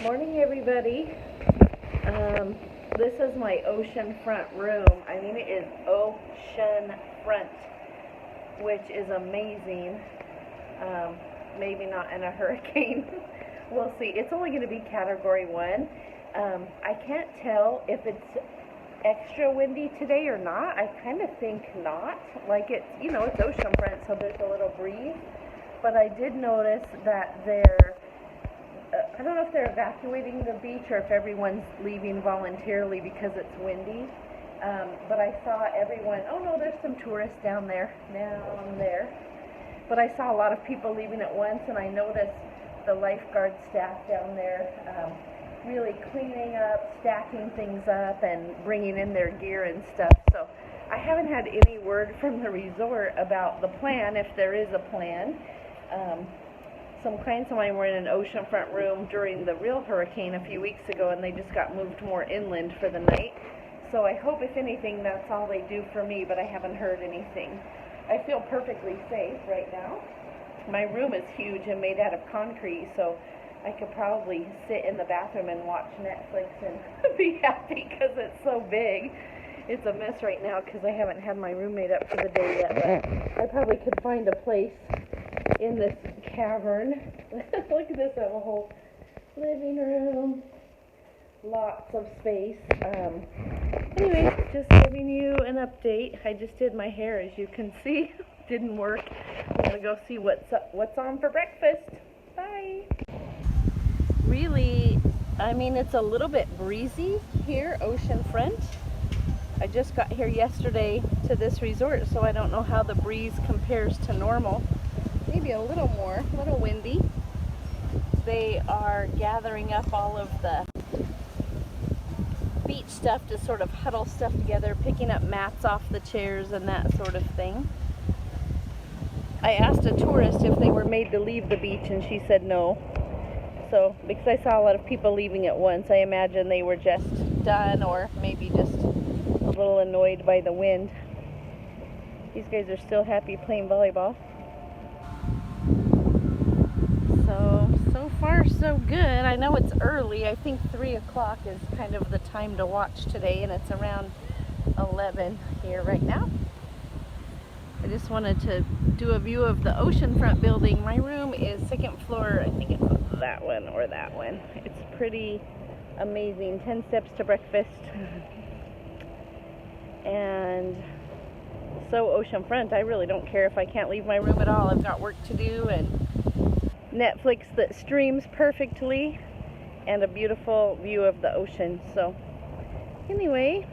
Morning, everybody. This is my oceanfront room. I mean, it is oceanfront, which is amazing. Maybe not in a hurricane. We'll see. It's only going to be Category 1. I can't tell if it's extra windy today or not. I kind of think not. Like it's oceanfront, so there's a little breeze. But I did notice that I don't know if they're evacuating the beach or if everyone's leaving voluntarily because it's windy. But I saw everyone, oh no, there's some tourists down there, But I saw a lot of people leaving at once, and I noticed the lifeguard staff down there really cleaning up, stacking things up, and bringing in their gear and stuff. So I haven't had any word from the resort about the plan, if there is a plan. Some clients of mine were in an oceanfront room during the real hurricane a few weeks ago, and they just got moved more inland for the night. So I hope, if anything, that's all they do for me, but I haven't heard anything. I feel perfectly safe right now. My room is huge and made out of concrete, so I could probably sit in the bathroom and watch Netflix and be happy because it's so big. It's a mess right now because I haven't had my room made up for the day yet, but I probably could find a place in this cavern. Look at this, I have a whole living room, lots of space. Anyway, just giving you an update. I just did my hair, as you can see. Didn't work. I'm gonna go see what's on for breakfast. Bye. Really, I mean, it's a little bit breezy here, oceanfront. I just got here yesterday to this resort, so I don't know how the breeze compares to normal. Maybe a little more, a little windy. They are gathering up all of the beach stuff to sort of huddle stuff together, picking up mats off the chairs and that sort of thing. I asked a tourist if they were made to leave the beach, and she said no. So, because I saw a lot of people leaving at once, I imagine they were just done, or maybe just a little annoyed by the wind. These guys are still happy playing volleyball. So far so good. I know it's early. I think 3 o'clock is kind of the time to watch today, and it's around 11 here right now. I just wanted to do a view of the oceanfront building. My room is second floor. I think it's that one or that one. It's pretty amazing. 10 steps to breakfast. And so oceanfront, I really don't care if I can't leave my room at all. I've got work to do and Netflix that streams perfectly and a beautiful view of the ocean. So anyway,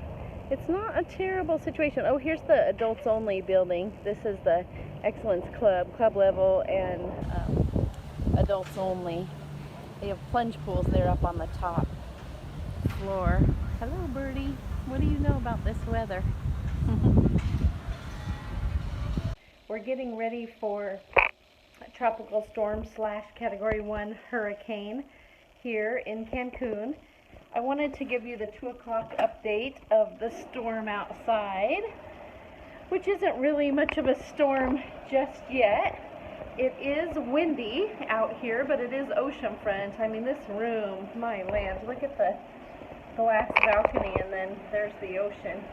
it's not a terrible situation. Oh, here's the adults only building. This is the Excellence Club level, and adults only. They have plunge pools there up on the top floor. Hello, birdie. What do you know about this weather? We're getting ready for a tropical storm / Category 1 hurricane here in Cancun. I wanted to give you the 2 o'clock update of the storm outside, which isn't really much of a storm just yet. It is windy out here, but it is oceanfront. I mean, this room, my land, look at the glass balcony, and then there's the ocean.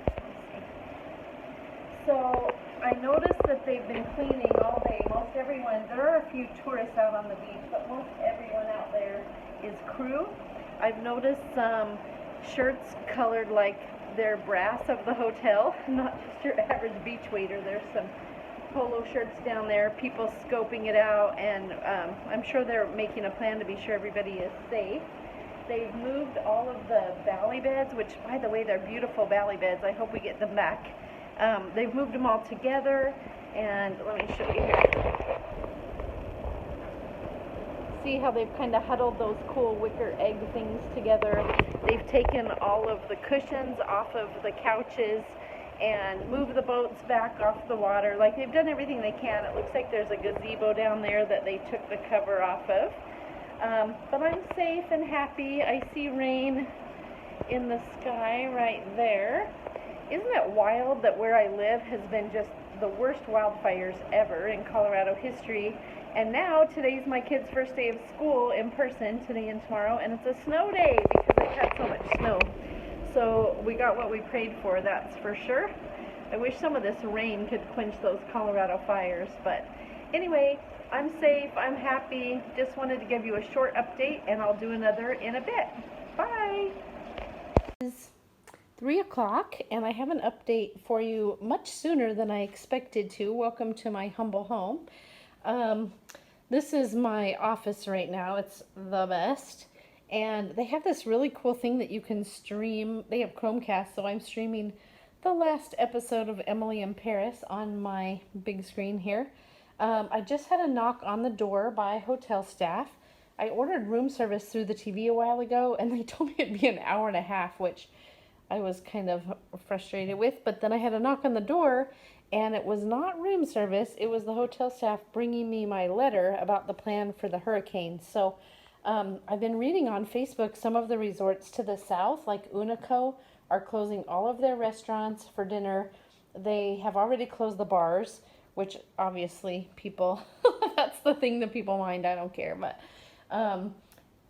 So I noticed that they've been cleaning all day. Most everyone, there are a few tourists out on the beach, but most everyone out there is crew. I've noticed some shirts colored like they're brass of the hotel, not just your average beach waiter. There's some polo shirts down there, people scoping it out, and I'm sure they're making a plan to be sure everybody is safe. They've moved all of the valley beds, which, by the way, they're beautiful valley beds. I hope we get them back. They've moved them all together, and let me show you here. See how they've kind of huddled those cool wicker egg things together. They've taken all of the cushions off of the couches and moved the boats back off the water. Like, they've done everything they can. It looks like there's a gazebo down there that they took the cover off of. But I'm safe and happy. I see rain in the sky right there. Isn't it wild that where I live has been just the worst wildfires ever in Colorado history, And now today's my kids' first day of school in person, today and tomorrow, and it's a snow day because they've had so much snow. So we got what we prayed for, that's for sure. I wish some of this rain could quench those Colorado fires, but anyway, I'm safe, I'm happy. Just wanted to give you a short update, and I'll do another in a bit. Bye! It's 3 o'clock, and I have an update for you much sooner than I expected to. Welcome to my humble home. This is my office right now. It's the best. And they have this really cool thing that you can stream. They have Chromecast, so I'm streaming the last episode of Emily in Paris on my big screen here. I just had a knock on the door by hotel staff. I ordered room service through the TV a while ago, and they told me it'd be an hour and a half, which I was kind of frustrated with. But then I had a knock on the door, and it was not room service. It was the hotel staff bringing me my letter about the plan for the hurricane. So I've been reading on Facebook some of the resorts to the south, like Unico, are closing all of their restaurants for dinner. They have already closed the bars, which obviously people, that's the thing that people mind. I don't care. But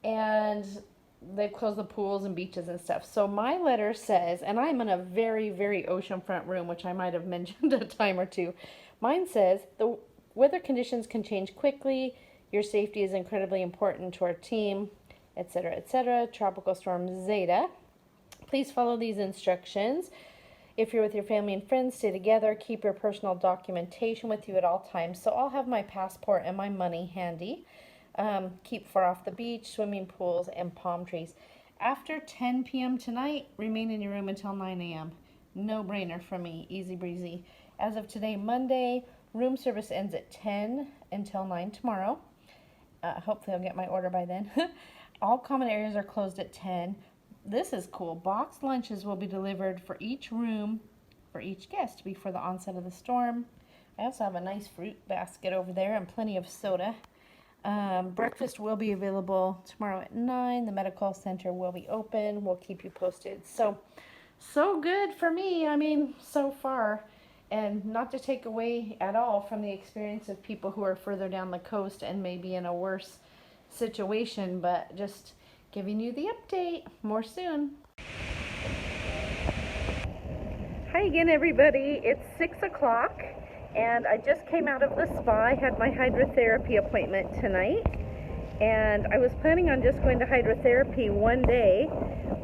and they've closed the pools and beaches and stuff. So my letter says, and I'm in a very, very oceanfront room, which I might have mentioned a time or two. Mine says, the weather conditions can change quickly. Your safety is incredibly important to our team, etc., etc. Tropical storm Zeta. Please follow these instructions. If you're with your family and friends, stay together. Keep your personal documentation with you at all times. So I'll have my passport and my money handy. Keep far off the beach, swimming pools, and palm trees. After 10 p.m. tonight, remain in your room until 9 a.m. No brainer for me, easy breezy. As of today, Monday, room service ends at 10 until 9 tomorrow. Hopefully I'll get my order by then. All common areas are closed at 10. This is cool. Boxed lunches will be delivered for each room for each guest before the onset of the storm. I also have a nice fruit basket over there and plenty of soda. Breakfast will be available tomorrow at 9. The medical center will be open. We'll keep you posted. So good for me. I mean, so far. And not to take away at all from the experience of people who are further down the coast and maybe in a worse situation, but just giving you the update. More soon. Hi again, everybody. It's 6 o'clock. And I just came out of the spa. I had my hydrotherapy appointment tonight. And I was planning on just going to hydrotherapy one day.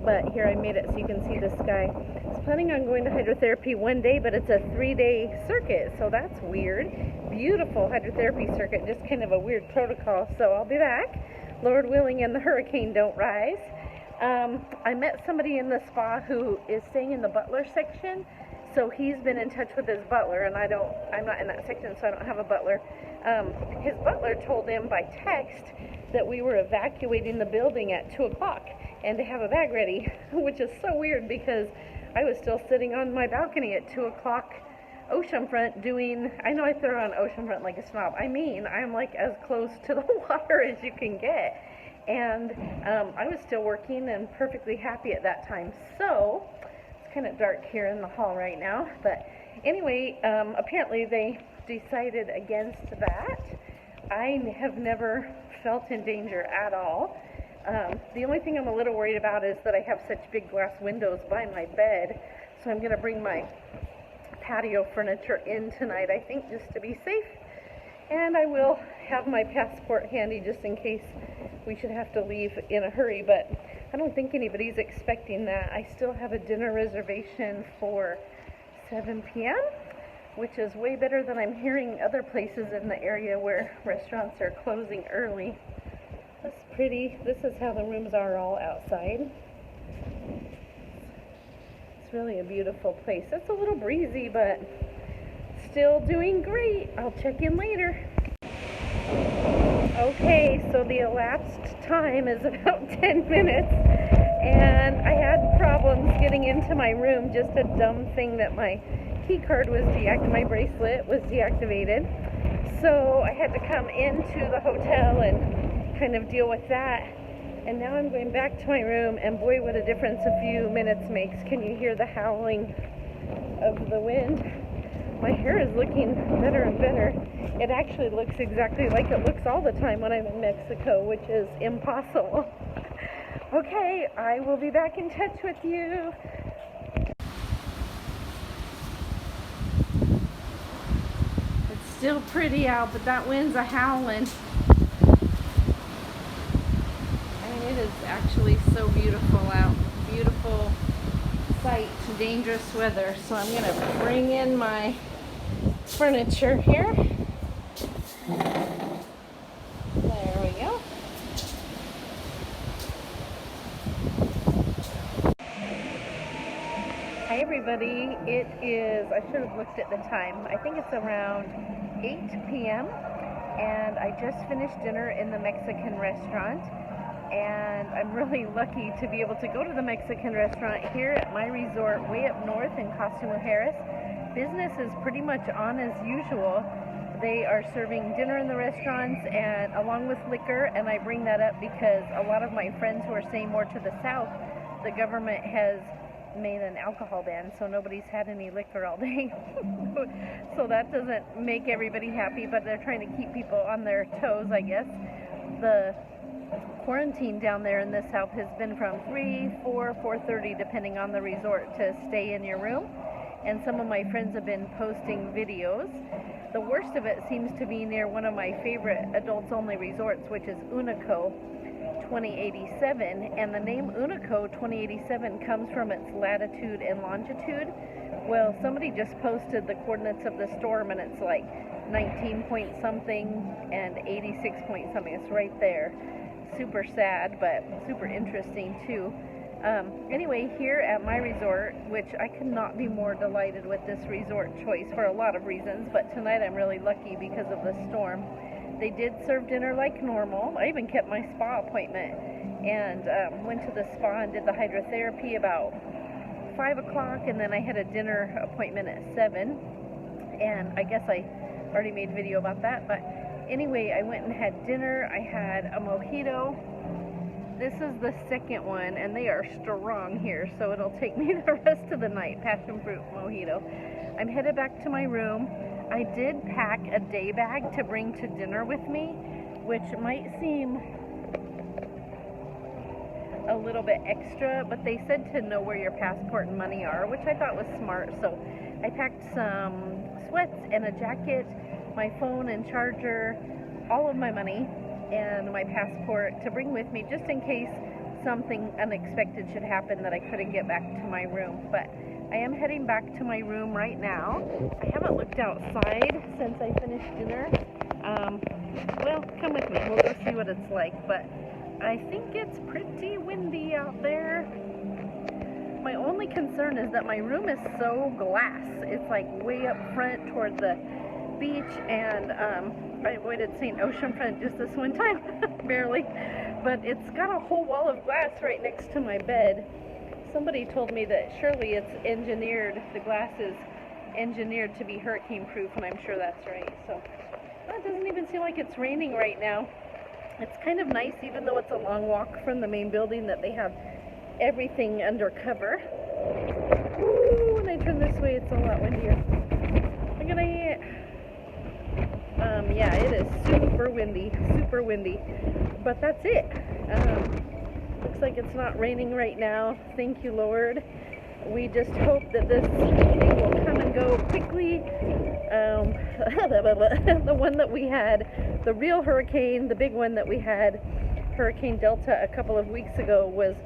But here, I made it so you can see the sky. I was planning on going to hydrotherapy one day, but it's a 3-day circuit. So that's weird. Beautiful hydrotherapy circuit. Just kind of a weird protocol. So I'll be back, Lord willing, and the hurricane don't rise. I met somebody in the spa who is staying in the butler section. So he's been in touch with his butler, and I'm not in that section, so I don't have a butler. His butler told him by text that we were evacuating the building at 2 o'clock and to have a bag ready, which is so weird because I was still sitting on my balcony at 2 o'clock oceanfront doing, I know I throw on oceanfront like a snob. I mean, I'm like as close to the water as you can get. And I was still working and perfectly happy at that time. So kind of dark here in the hall right now, but anyway, apparently they decided against that. I have never felt in danger at all. The only thing I'm a little worried about is that I have such big glass windows by my bed, so I'm going to bring my patio furniture in tonight, I think, just to be safe. And I will have my passport handy just in case we should have to leave in a hurry, but I don't think anybody's expecting that. I still have a dinner reservation for 7 p.m., which is way better than I'm hearing other places in the area where restaurants are closing early. That's pretty. This is how the rooms are all outside. It's really a beautiful place. It's a little breezy, but still doing great. I'll check in later. Okay, so the elapsed time is about 10 minutes, and I had problems getting into my room. Just a dumb thing that my key card was deactivated, my bracelet was deactivated. So I had to come into the hotel and kind of deal with that. And now I'm going back to my room, and boy, what a difference a few minutes makes. Can you hear the howling of the wind? My hair is looking better and better. It actually looks exactly like it looks all the time when I'm in Mexico, which is impossible. Okay, I will be back in touch with you. It's still pretty out, but that wind's a howling. I mean, it is actually so beautiful out. Beautiful sight, dangerous weather. So I'm going to bring in my furniture here. There we go. Hi everybody, it is, I should have looked at the time, I think it's around 8 p.m. and I just finished dinner in the Mexican restaurant, and I'm really lucky to be able to go to the Mexican restaurant here at my resort way up north in Costa Mujeres. Business is pretty much on as usual. They are serving dinner in the restaurants and along with liquor, and I bring that up because a lot of my friends who are staying more to the south, the government has made an alcohol ban, so nobody's had any liquor all day. So that doesn't make everybody happy, but they're trying to keep people on their toes, I guess. The quarantine down there in the south has been from 3, 4, 4:30, depending on the resort, to stay in your room. And some of my friends have been posting videos. The worst of it seems to be near one of my favorite adults-only resorts, which is Unico 2087, and the name Unico 2087 comes from its latitude and longitude. Well, somebody just posted the coordinates of the storm, and it's like 19 point something and 86 point something. It's right there. Super sad, but super interesting too. Anyway, here at my resort, which I could not be more delighted with this resort choice for a lot of reasons, but tonight I'm really lucky because of the storm. They did serve dinner like normal. I even kept my spa appointment and went to the spa and did the hydrotherapy about 5 o'clock, and then I had a dinner appointment at 7, and I guess I already made a video about that, but anyway, I went and had dinner. I had a mojito. This is the second one, and they are strong here, so it'll take me the rest of the night. Passion fruit mojito. I'm headed back to my room. I did pack a day bag to bring to dinner with me, which might seem a little bit extra, but they said to know where your passport and money are, which I thought was smart. So I packed some sweats and a jacket, my phone and charger, all of my money, and my passport to bring with me just in case something unexpected should happen that I couldn't get back to my room. But I am heading back to my room right now. I haven't looked outside since I finished dinner. Well, come with me. We'll go see what it's like. But I think it's pretty windy out there. My only concern is that my room is so glass. It's like way up front toward the beach, and I avoided saying oceanfront just this one time, barely. But it's got a whole wall of glass right next to my bed. Somebody told me that surely it's engineered, the glass is engineered to be hurricane proof, and I'm sure that's right. So it doesn't even seem like it's raining right now. It's kind of nice, even though it's a long walk from the main building, that they have everything under cover. Ooh, when I turn this way, it's a lot windier. Look at it. Yeah, it is super windy, but that's it. Looks like it's not raining right now. Thank you, Lord. We just hope that this thing will come and go quickly. The one that we had, the real hurricane, the big one that we had, Hurricane Delta, a couple of weeks ago, was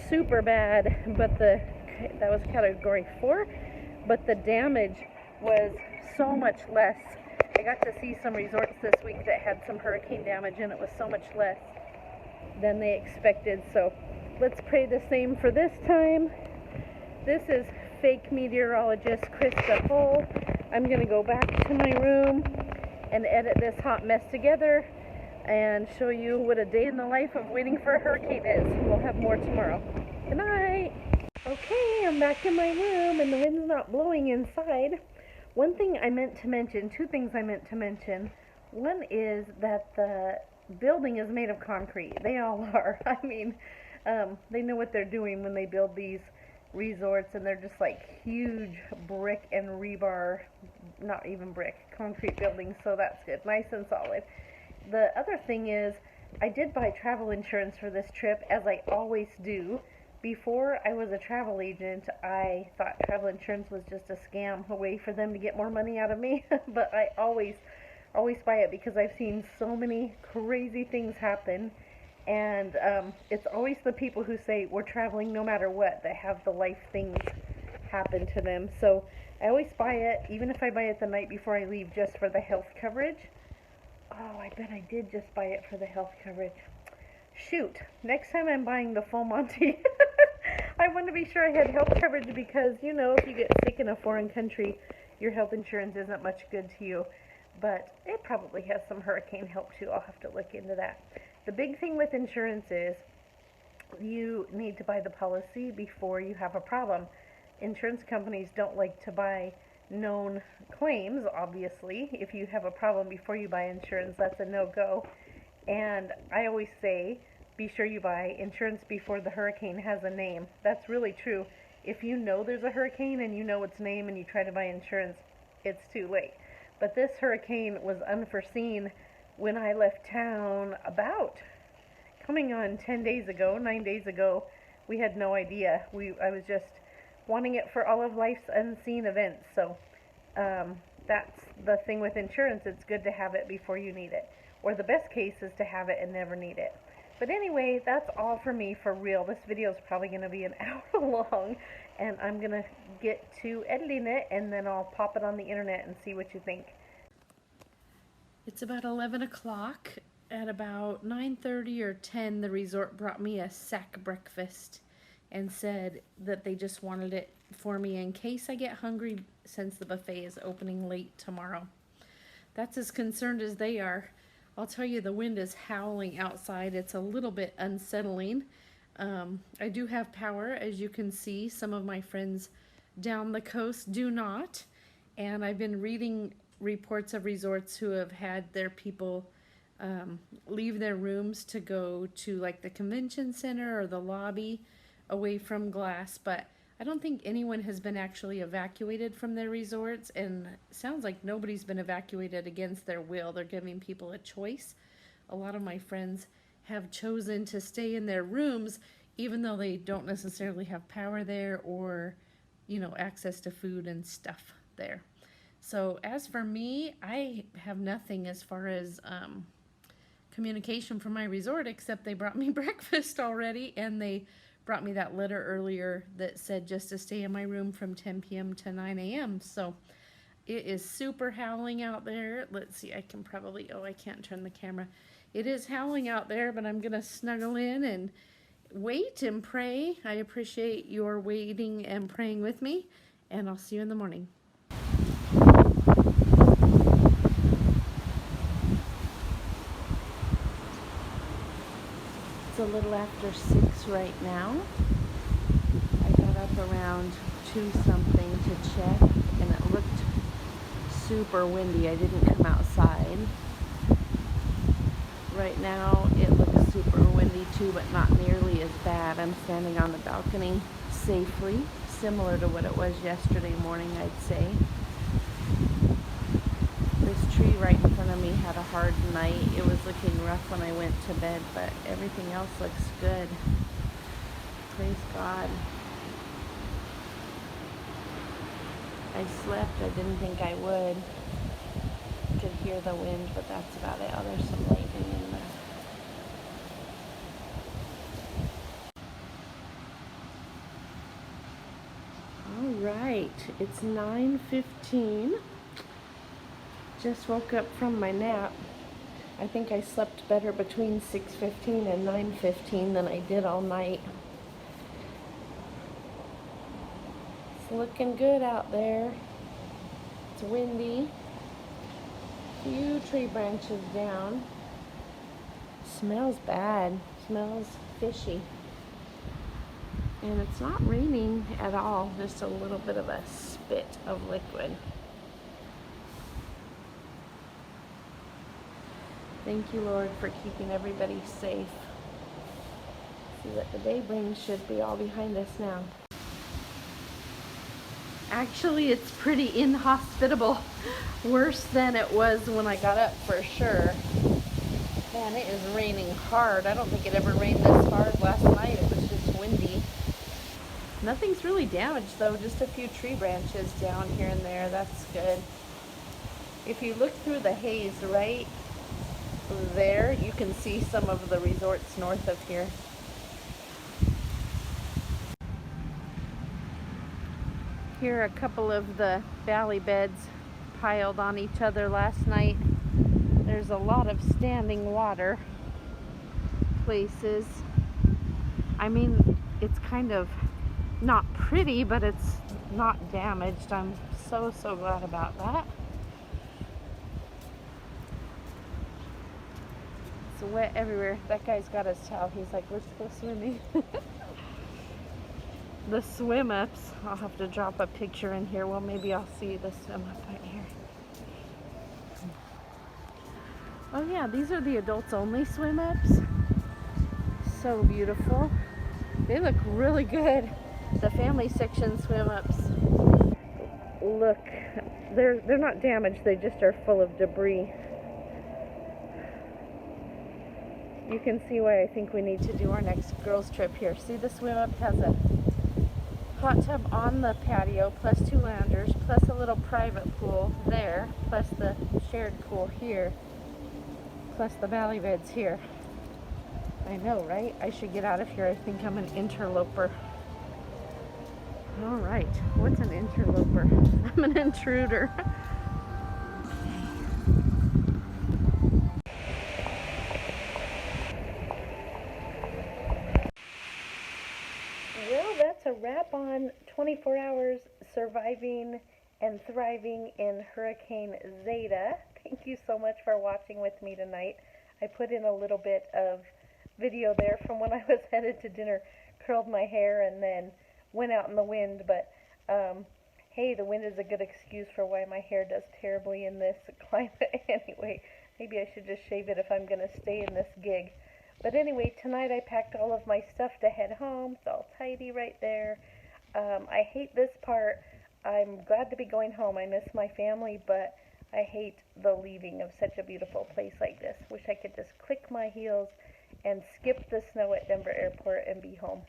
super bad, but that was category 4, but the damage was so much less. I got to see some resorts this week that had some hurricane damage, and it was so much less than they expected. So let's pray the same for this time. This is fake meteorologist Krista Hull. I'm going to go back to my room and edit this hot mess together and show you what a day in the life of waiting for a hurricane is. We'll have more tomorrow. Good night. Okay, I'm back in my room and the wind's not blowing inside. One thing I meant to mention, two things I meant to mention. One is that the building is made of concrete. They all are. I mean, they know what they're doing when they build these resorts, and they're just like huge brick and rebar, not even brick, concrete buildings, so that's good, nice and solid. The other thing is, I did buy travel insurance for this trip, as I always do. Before I was a travel agent, I thought travel insurance was just a scam, a way for them to get more money out of me, but I always buy it because I've seen so many crazy things happen, and it's always the people who say we're traveling no matter what that have the life things happen to them. So I always buy it, even if I buy it the night before I leave, just for the health coverage. Oh, I bet I did just buy it for the health coverage. Shoot, next time I'm buying the full Monty. I want to be sure I had health coverage because, you know, if you get sick in a foreign country, your health insurance isn't much good to you. But it probably has some hurricane help too. I'll have to look into that. The big thing with insurance is you need to buy the policy before you have a problem. Insurance companies don't like to buy known claims, obviously. If you have a problem before you buy insurance, that's a no-go. And I always say, be sure you buy insurance before the hurricane has a name. That's really true. If you know there's a hurricane and you know its name and you try to buy insurance, it's too late. But this hurricane was unforeseen when I left town about coming on 9 days ago. We had no idea. I was just wanting it for all of life's unseen events. So that's the thing with insurance. It's good to have it before you need it. Or the best case is to have it and never need it. But anyway, that's all for me for real. This video is probably going to be an hour long, and I'm going to get to editing it, and then I'll pop it on the internet and see what you think. It's about 11 o'clock. At about 9:30 or 10, the resort brought me a sack breakfast and said that they just wanted it for me in case I get hungry since the buffet is opening late tomorrow. That's as concerned as they are. I'll tell you, the wind is howling outside. It's a little bit unsettling. I do have power, as you can see. Some of my friends down the coast do not. And I've been reading reports of resorts who have had their people leave their rooms to go to like the convention center or the lobby away from glass. But I don't think anyone has been actually evacuated from their resorts, and it sounds like nobody's been evacuated against their will. They're giving people a choice. A lot of my friends have chosen to stay in their rooms even though they don't necessarily have power there or, you know, access to food and stuff there. So as for me, I have nothing as far as communication from my resort, except they brought me breakfast already, and they brought me that letter earlier that said just to stay in my room from 10 p.m. to 9 a.m. So it is super howling out there. Let's see, I can probably, I can't turn the camera. It is howling out there, but I'm going to snuggle in and wait and pray. I appreciate your waiting and praying with me, and I'll see you in the morning. It's a little after 6 right now. I got up around 2 something to check, and it looked super windy. I didn't come outside. Right now it looks super windy too, but not nearly as bad. I'm standing on the balcony safely, similar to what it was yesterday morning, I'd say. This tree right in front of me had a hard night. It was looking rough when I went to bed, but everything else looks good. Praise God. I slept. I didn't think I would. Could hear the wind, but that's about it. Oh, there's some lightning in there. All right, it's 9:15. Just woke up from my nap. I think I slept better between 6:15 and 9:15 than I did all night. It's looking good out there. It's windy. Few tree branches down. Smells bad. Smells fishy. And it's not raining at all, just a little bit of a spit of liquid. Thank you, Lord, for keeping everybody safe. See what the day brings should be all behind us now. Actually, it's pretty inhospitable. Worse than it was when I got up, for sure. Man, it is raining hard. I don't think it ever rained this hard last night. It was just windy. Nothing's really damaged, though. Just a few tree branches down here and there. That's good. If you look through the haze right there, you can see some of the resorts north of here. Here are a couple of the valley beds piled on each other last night. There's a lot of standing water places. I mean, it's kind of not pretty, but it's not damaged. I'm so glad about that. It's wet everywhere. That guy's got his towel. He's like, let's go swimming. The swim ups, I'll have to drop a picture in here. Well, maybe I'll see the swim up right here. Oh yeah, these are the adults only swim ups. So beautiful. They look really good. The family section swim ups. Look, they're not damaged, they just are full of debris. You can see why I think we need to do our next girls trip here. See, the swim up has a hot tub on the patio, plus 2 loungers, plus a little private pool there, plus the shared pool here, plus the valley beds here. I know, right? I should get out of here. I think I'm an interloper. All right, what's an interloper? I'm an intruder. Well, that's a wrap on 24 hours surviving and thriving in Hurricane Zeta. Thank you so much for watching with me tonight. I put in a little bit of video there from when I was headed to dinner, curled my hair, and then went out in the wind. But hey, the wind is a good excuse for why my hair does terribly in this climate. Anyway, maybe I should just shave it if I'm going to stay in this gig. But anyway, tonight I packed all of my stuff to head home. It's all tidy right there. I hate this part. I'm glad to be going home. I miss my family, but I hate the leaving of such a beautiful place like this. Wish I could just click my heels and skip the snow at Denver Airport and be home.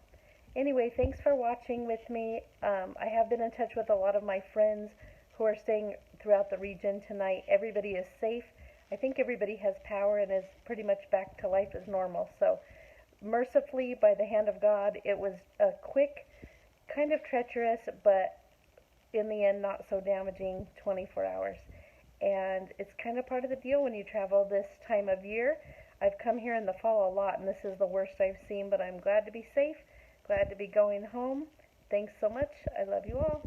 Anyway, thanks for watching with me. I have been in touch with a lot of my friends who are staying throughout the region tonight. Everybody is safe. I think everybody has power and is pretty much back to life as normal. So, mercifully, by the hand of God, it was a quick, kind of treacherous, but in the end not so damaging 24 hours. And it's kind of part of the deal when you travel this time of year. I've come here in the fall a lot, and this is the worst I've seen, but I'm glad to be safe, glad to be going home. Thanks so much. I love you all.